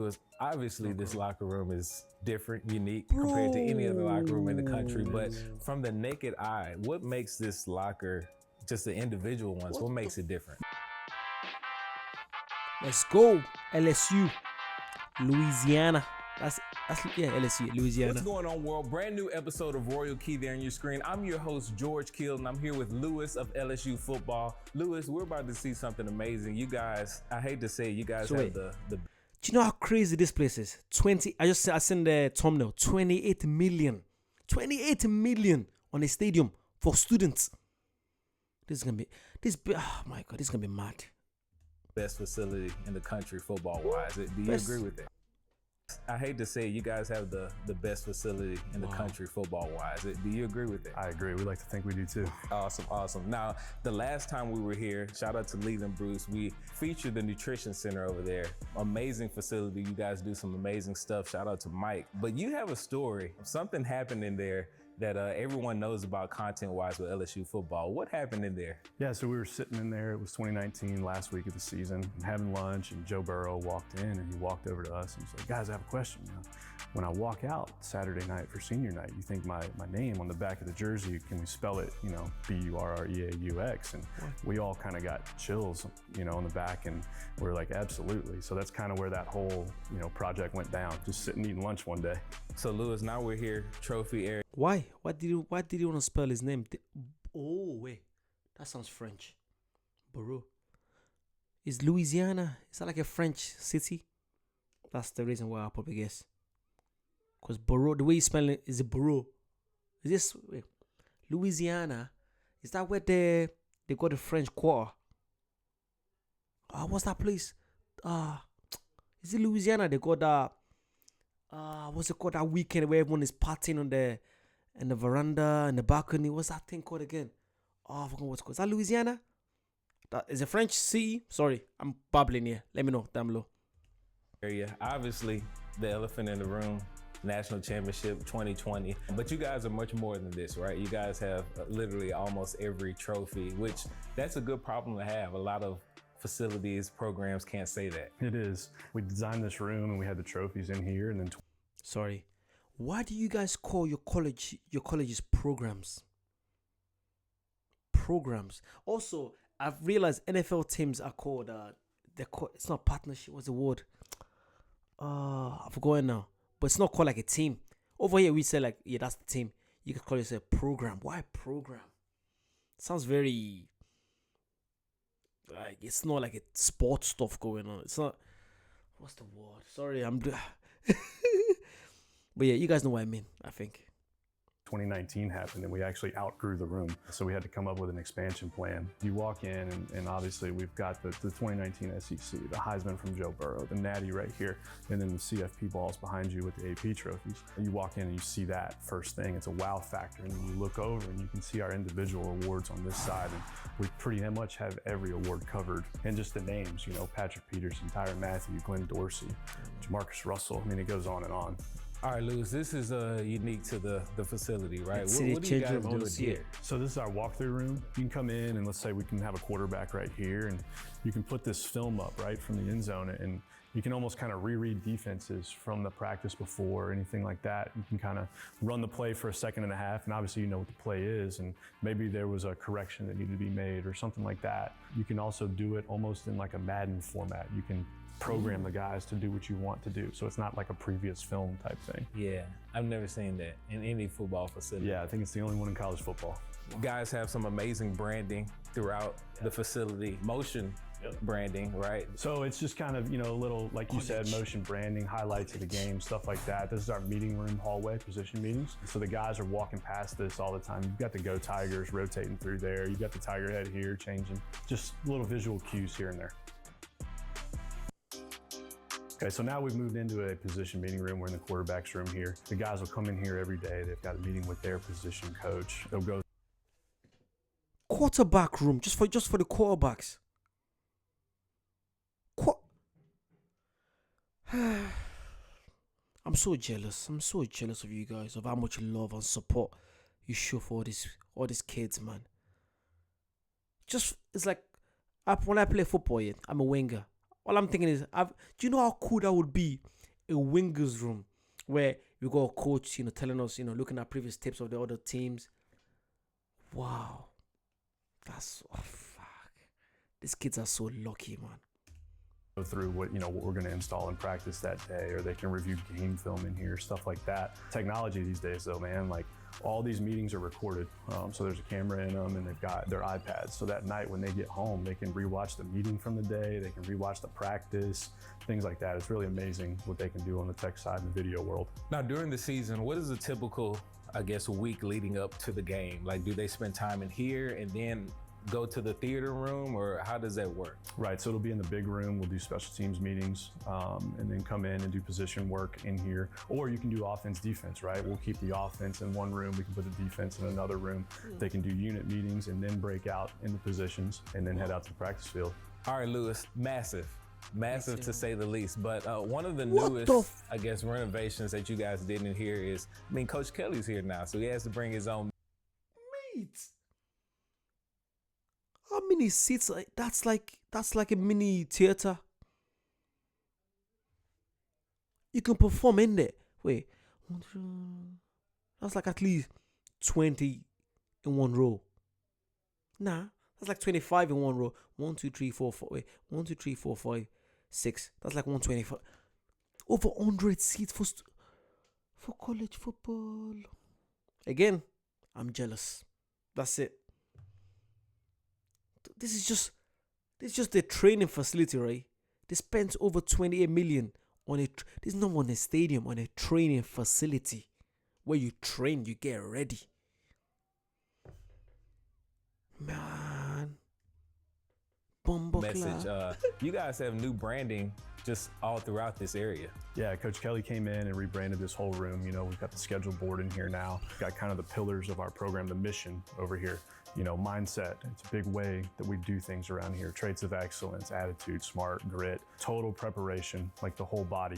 Was obviously this locker room is different, unique compared to any other locker room in the country. But from the naked eye, what makes this locker, just the individual ones, what makes it different? Let's go, LSU, Louisiana. That's LSU, Louisiana. What's going on, world? Brand new episode of Royal Key there on your screen. I'm your host, George Kill, and I'm here with Lewis of LSU football. Lewis, we're about to see something amazing. You guys, I hate to say, you guys have the. Do you know how crazy this place is? I sent the thumbnail. 28 million on a stadium for students. Oh my God, this is gonna be mad. Best facility in the country football-wise. Do you agree with that? I hate to say, you guys have the best facility in the country football-wise. Do you agree with that? I agree. We like to think we do too. Awesome. Now, the last time we were here, shout out to Leland Bruce, we featured the nutrition center over there. Amazing facility. You guys do some amazing stuff. Shout out to Mike. But you have a story. Something happened in there that everyone knows about content-wise with LSU football. What happened in there? Yeah, so we were sitting in there. It was 2019, last week of the season, having lunch, and Joe Burrow walked in, and he walked over to us, and he's like, "Guys, I have a question. When I walk out Saturday night for senior night, you think my name on the back of the jersey, can we spell it, Burreaux?" And we all kind of got chills, on the back, and we were like, absolutely. So that's kind of where that whole, project went down, just sitting eating lunch one day. So Lewis, now we're here, trophy area. Why? Why did you want to spell his name? Oh, wait. That sounds French. Burreaux. Is Louisiana, is that like a French city? That's the reason why I probably guess. Because Burreaux, the way you spell it, is it Burreaux? Is this, wait, Louisiana, is that where they got the French Quarter? What's that place? Is it Louisiana? They got that, what's it called, that weekend where everyone is partying on the veranda, in the balcony. What's that thing called again? I forgot what's called. Is that Louisiana? That is a French city. Sorry, I'm babbling here. Let me know down below. Area. Obviously, the elephant in the room, National Championship 2020. But you guys are much more than this, right? You guys have literally almost every trophy, which that's a good problem to have. A lot of facilities, programs can't say that. It is. We designed this room and we had the trophies in here, and then Sorry. Why do you guys call your colleges programs? Programs. Also, I've realized NFL teams are called it's not partnership, what's the word? I've forgotten now. But it's not called like a team. Over here we say like, yeah, that's the team. You can call it a program. Why program? Sounds very like it's not like a sports stuff going on. It's not, what's the word? Sorry, but yeah, you guys know what I mean, I think. 2019 happened and we actually outgrew the room. So we had to come up with an expansion plan. You walk in and obviously we've got the 2019 SEC, the Heisman from Joe Burrow, the Natty right here, and then the CFP balls behind you with the AP trophies. You walk in and you see that first thing. It's a wow factor. And then you look over and you can see our individual awards on this side. And we pretty much have every award covered. And just the names, Patrick Peterson, Tyrann Mathieu, Glenn Dorsey, Jamarcus Russell. I mean, it goes on and on. All right, Lewis, this is unique to the facility, right? What do you guys do here? So this is our walkthrough room. You can come in and let's say we can have a quarterback right here, and you can put this film up right from the end zone, and you can almost kind of reread defenses from the practice before or anything like that. You can kind of run the play for a second and a half, and obviously you know what the play is, and maybe there was a correction that needed to be made or something like that. You can also do it almost in like a Madden format. You can program the guys to do what you want to do. So it's not like a previous film type thing. Yeah, I've never seen that in any football facility. Yeah, I think it's the only one in college football. You guys have some amazing branding throughout the facility, motion branding, right? So it's just kind of, a little, like you said, motion branding, highlights of the game, stuff like that. This is our meeting room hallway, position meetings. So the guys are walking past this all the time. You've got the Go Tigers rotating through there. You've got the Tiger head here changing, just little visual cues here and there. Okay, so now we've moved into a position meeting room. We're in the quarterback's room here. The guys will come in here every day. They've got a meeting with their position coach. They'll go. Quarterback room, just for the quarterbacks. I'm so jealous. I'm so jealous of you guys, of how much love and support you show for all these kids, man. It's like when I play football, I'm a winger. All I'm thinking is, do you know how cool that would be? A wingers room where you got a coach, telling us, looking at previous tapes of the other teams. Wow. Fuck. These kids are so lucky, man. Go through what we're going to install in practice that day, or they can review game film in here, stuff like that. Technology these days, though, man, like all these meetings are recorded. So there's a camera in them, and they've got their iPads. So that night when they get home, they can rewatch the meeting from the day. They can rewatch the practice, things like that. It's really amazing what they can do on the tech side in the video world. Now, during the season, what is a typical, week leading up to the game? Like, do they spend time in here and then go to the theater room, or how does that work? Right, so it'll be in the big room. We'll do special teams meetings, and then come in and do position work in here. Or you can do offense, defense, right? We'll keep the offense in one room. We can put the defense in another room. They can do unit meetings and then break out into positions and then head out to the practice field. All right, Lewis, massive to say the least. But one of the newest, renovations that you guys did in here is, Coach Kelly's here now, so he has to bring his own. Mate. How many seats? That's like a mini theater. You can perform in there. Wait, that's like at least 20 in one row. Nah, that's like 25 in one row. 1, 2, 3, 4, 4. Wait, 1, 2, 3, 4, 5, 6. That's like 125. Over 100 seats for college football. Again, I'm jealous. That's it. This is just a training facility, right? They spent over 28 million on it. This is not on a stadium, on a training facility where you train, you get ready. Man, message. You guys have new branding just all throughout this area. Yeah, Coach Kelly came in and rebranded this whole room. We've got the schedule board in here now. We've got kind of the pillars of our program, the mission over here. Mindset. It's a big way that we do things around here. Traits of excellence, attitude, smart, grit, total preparation, like the whole body,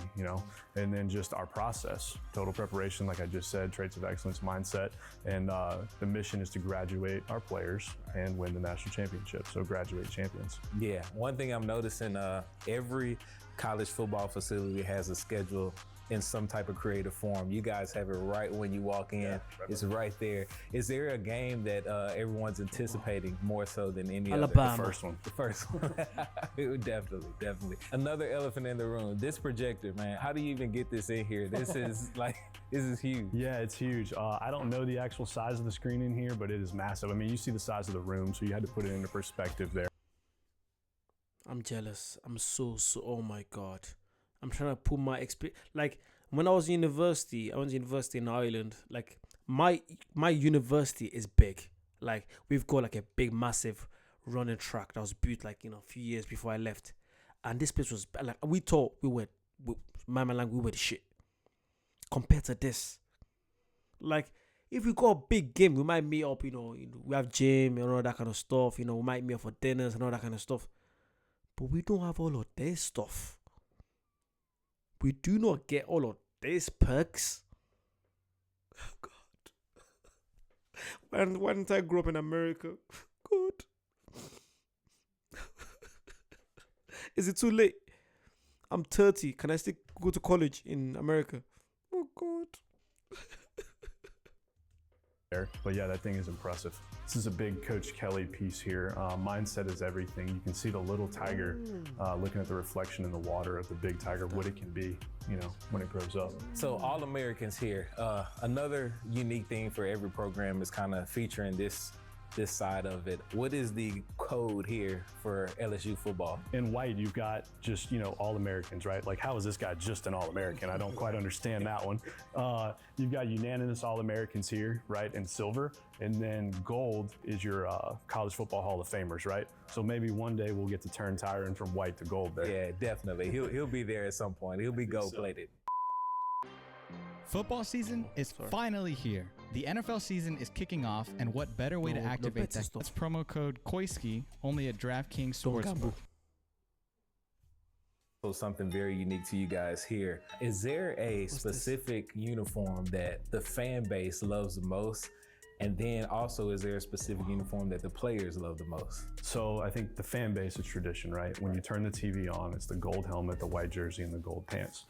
and then just our process. Total preparation, like I just said, traits of excellence, mindset. And the mission is to graduate our players and win the national championship. So graduate champions. Yeah, one thing I'm noticing, every college football facility has a schedule in some type of creative form. You guys have it right when you walk in. Yeah, it's right there. Is there a game that everyone's anticipating more so than any Alabama. other? The first one. Definitely. Another elephant in the room. This projector, man. How do you even get this in here? This is huge. Yeah, it's huge. I don't know the actual size of the screen in here, but it is massive. You see the size of the room, so you had to put it into perspective there. I'm jealous. I'm so, oh my God. I'm trying to put my experience. Like when I was in university, I went to university in Ireland. Like my university is big. Like we've got like a big, massive running track that was built like, a few years before I left. And this place was like, we thought we were the shit compared to this. Like if we got a big game, we might meet up, we have gym and all that kind of stuff. We might meet up for dinners and all that kind of stuff. But we don't have all of this stuff. We do not get all of these perks. Oh God. Why didn't I grow up in America? God. Is it too late? I'm 30. Can I still go to college in America? Oh God. But yeah, that thing is impressive. This is a big Coach Kelly piece here. Mindset is everything. You can see the little tiger looking at the reflection in the water of the big tiger, what it can be, when it grows up. So all Americans here. Another unique thing for every program is kind of featuring this side of it. What is the code here for LSU football? In white, you've got just, All-Americans, right? Like, how is this guy just an All-American? I don't quite understand that one. You've got unanimous All-Americans here, right? In silver. And then gold is your college football Hall of Famers, right? So maybe one day we'll get to turn Tyron from white to gold there. Yeah, definitely. He'll be there at some point. He'll be gold-plated. Football season is finally here. The NFL season is kicking off, and what better way to activate that? That's promo code Koiski, only at DraftKings Sportsbook. So something very unique to you guys here. Is there a specific uniform that the fan base loves the most? And then also, is there a specific uniform that the players love the most? So I think the fan base is tradition, right? When you turn the TV on, it's the gold helmet, the white jersey, and the gold pants.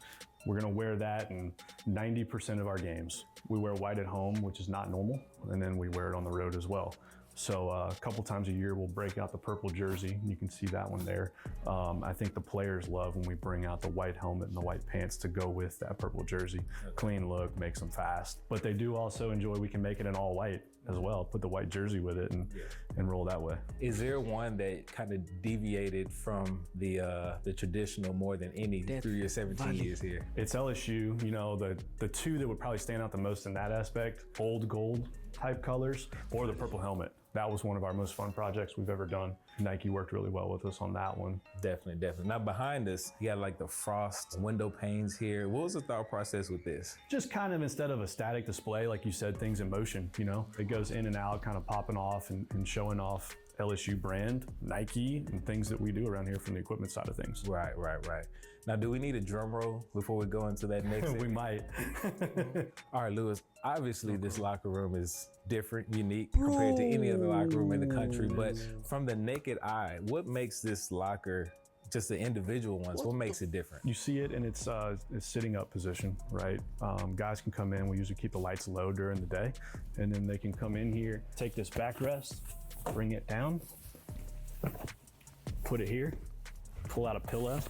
We're gonna wear that in 90% of our games. We wear white at home, which is not normal, and then we wear it on the road as well. So a couple times a year, we'll break out the purple jersey. You can see that one there. I think the players love when we bring out the white helmet and the white pants to go with that purple jersey. Clean look, makes them fast. But they do also enjoy, we can make it in all white as well, put the white jersey with it and roll that way. Is there one that kind of deviated from the traditional more than any through your 17 years here? It's LSU, you know, the two that would probably stand out the most in that aspect, old gold type colors or the purple helmet. That was one of our most fun projects we've ever done. Nike worked really well with us on that one. Definitely, definitely. Now behind us, you got like the frost window panes here. What was the thought process with this? Just kind of instead of a static display, like you said, things in motion, you know? It goes in and out, kind of popping off and showing off LSU brand, Nike, and things that we do around here from the equipment side of things. Right. Now, do we need a drum roll before we go into that next? We might. All right, Lewis, obviously this locker room is different, unique compared to any other locker room in the country, but from the naked eye, what makes this locker, just the individual ones, what makes it different? You see it in its sitting up position, right? Guys can come in, we usually keep the lights low during the day, and then they can come in here, take this backrest, bring it down, put it here, pull out a pillow,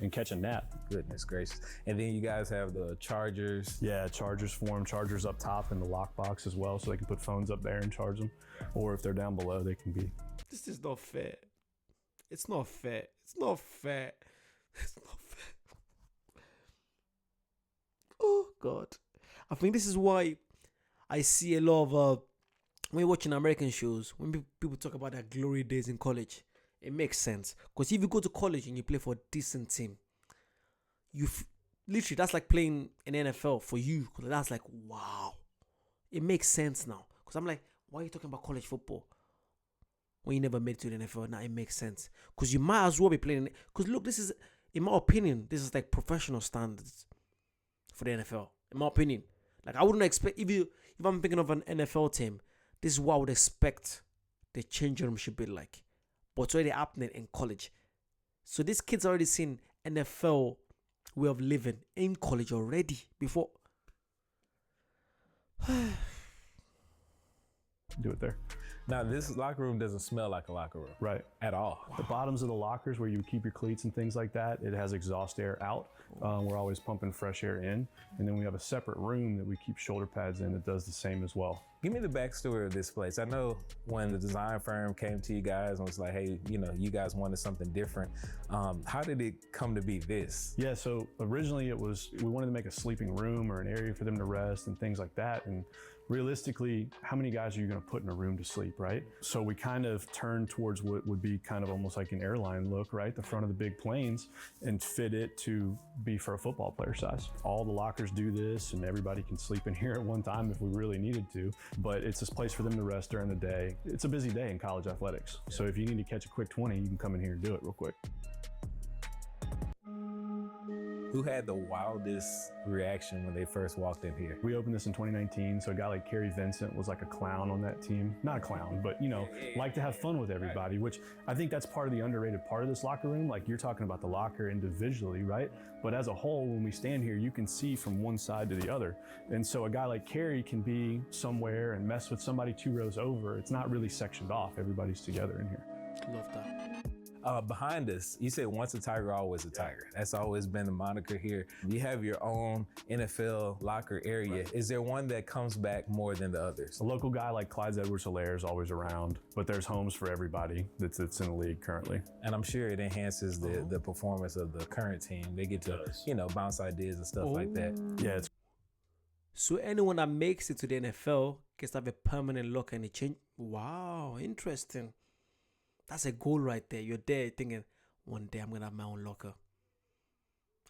and catch a nap. Goodness gracious. And then you guys have the chargers. Yeah, chargers for them, chargers up top in the lockbox as well, so they can put phones up there and charge them. Or if they're down below, they can be. This is not fair. It's not fair. It's not fair. It's not fair. Oh, God. I think this is why I see a lot of, when you're watching American shows, when people talk about their glory days in college, it makes sense. Because if you go to college and you play for a decent team, literally, that's like playing in NFL for you. Because that's like, wow. It makes sense now. Because I'm like, why are you talking about college football when you never made it to the NFL? Now it makes sense. Because you might as well be playing. Because look, this is, in my opinion, this is like professional standards for the NFL. In my opinion. Like, I wouldn't expect, if I'm thinking of an NFL team, this is what I would expect the change room should be like. But it's already happening in college. So these kids already seen NFL way of living in college already before. Do it there. Now, this locker room doesn't smell like a locker room. Right. At all. The bottoms of the lockers where you keep your cleats and things like that, it has exhaust air out. We're always pumping fresh air in. And then we have a separate room that we keep shoulder pads in that does the same as well. Give me the backstory of this place. I know when the design firm came to you guys and was like, hey, you know, you guys wanted something different. How did it come to be this? Yeah, so originally we wanted to make a sleeping room or an area for them to rest and things like that. And realistically, how many guys are you going to put in a room to sleep, right? So we kind of turned towards what would be kind of almost like an airline look, right? The front of the big planes, and fit it to be for a football player size. All the lockers do this, and everybody can sleep in here at one time if we really needed to, but it's this place for them to rest during the day. It's a busy day in college athletics. So if you need to catch a quick 20, you can come in here and do it real quick. Who had the wildest reaction when they first walked in here? We opened this in 2019, so a guy like Kerry Vincent was like a clown on that team. Not a clown, but you know, like to have fun with everybody, which I think that's part of the underrated part of this locker room. Like you're talking about the locker individually, right? But as a whole, when we stand here, you can see from one side to the other. And so a guy like Kerry can be somewhere and mess with somebody 2 rows over. It's not really sectioned off. Everybody's together in here. Love that. Behind us, you said once a Tiger, always a Tiger. That's always been the moniker here. You have your own NFL locker area. Is there one that comes back more than the others? A local guy like Clyde Edwards-Helaire is always around, but there's homes for everybody that's in the league currently. And I'm sure it enhances the performance of the current team. They get to, you know, bounce ideas and stuff like that. Yeah. So anyone that makes it to the NFL gets to have a permanent locker and a change. Wow, interesting. That's a goal right there. You're there thinking, one day I'm gonna have my own locker.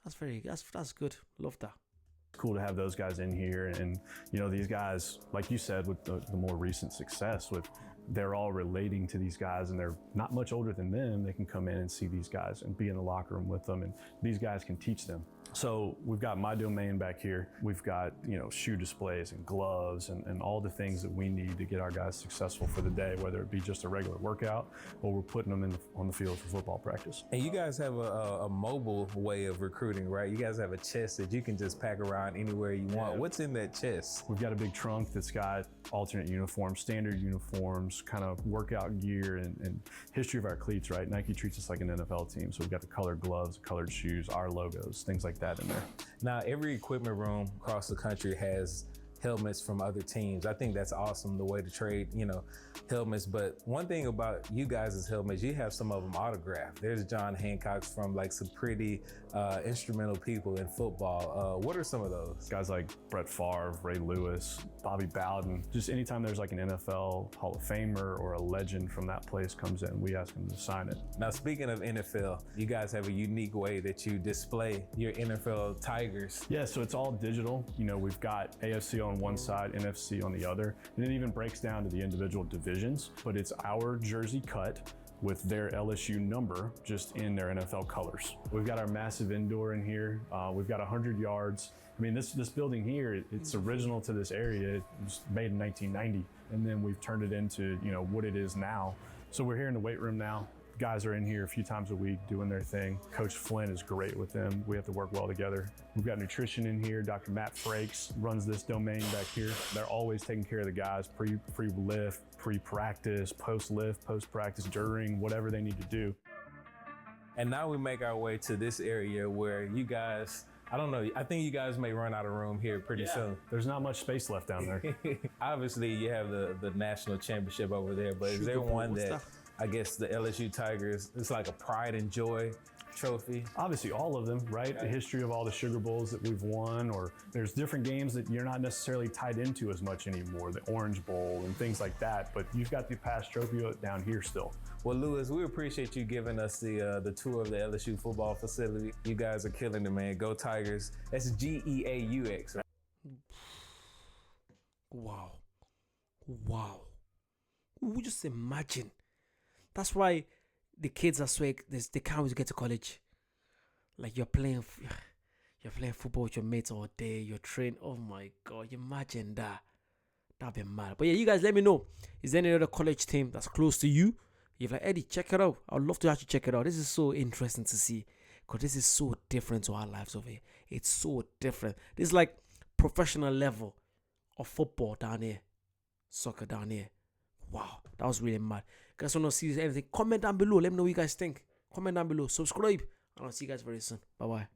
That's good. Love that. Cool to have those guys in here, and you know, these guys, like you said, with the more recent success, they're all relating to these guys, and they're not much older than them. They can come in and see these guys and be in the locker room with them, and these guys can teach them. So we've got my domain back here. We've got, shoe displays and gloves and all the things that we need to get our guys successful for the day, whether it be just a regular workout or we're putting them on the field for football practice. And you guys have a mobile way of recruiting, right? You guys have a chest that you can just pack around anywhere you want. What's in that chest? We've got a big trunk that's got alternate uniforms, standard uniforms, kind of workout gear and history of our cleats, right? Nike treats us like an NFL team. So we've got the colored gloves, colored shoes, our logos, things like that in there. Now, every equipment room across the country has helmets from other teams. I think that's awesome, the way to trade, helmets. But one thing about you guys' helmets, you have some of them autographed. There's John Hancock's from like some pretty instrumental people in football. What are some of those? Guys like Brett Favre, Ray Lewis, Bobby Bowden. Just anytime there's like an NFL Hall of Famer or a legend from that place comes in, we ask them to sign it. Now, speaking of NFL, you guys have a unique way that you display your NFL Tigers. Yeah, so it's all digital. We've got AFC on one side, NFC on the other, and it even breaks down to the individual divisions, but it's our jersey cut with their LSU number just in their NFL colors. We've got our massive indoor in here. We've got 100 yards. I mean, this building here, it's original to this area. It was made in 1990, and then we've turned it into, what it is now. So we're here in the weight room now. Guys are in here a few times a week doing their thing. Coach Flynn is great with them. We have to work well together. We've got nutrition in here. Dr. Matt Frakes runs this domain back here. They're always taking care of the guys pre-lift, pre-practice, post-lift, post-practice, during, whatever they need to do. And now we make our way to this area where you guys, I don't know, I think you guys may run out of room here pretty soon. There's not much space left down there. Obviously, you have the national championship over there, but is there one that, I guess the LSU Tigers, it's like a pride and joy trophy? Obviously all of them, right? The history of all the Sugar Bowls that we've won, or there's different games that you're not necessarily tied into as much anymore, the Orange Bowl and things like that, but you've got the past trophy down here still. Well, Lewis, we appreciate you giving us the tour of the LSU football facility. You guys are killing it, man. Go Tigers. That's GEAUX. Wow. Just imagine. That's why the kids are so they can't wait to get to college. Like you're playing football with your mates all day. You're training. Oh my God! Imagine that. That'd be mad. But yeah, you guys, let me know. Is there any other college team that's close to you? You're like, Eddie, check it out. I'd love to actually check it out. This is so interesting to see because this is so different to our lives over here. It's so different. This is like professional level of football down here, soccer down here. Wow, that was really mad. Guys, want to see anything? Comment down below. Let me know what you guys think. Comment down below. Subscribe. And I'll see you guys very soon. Bye-bye.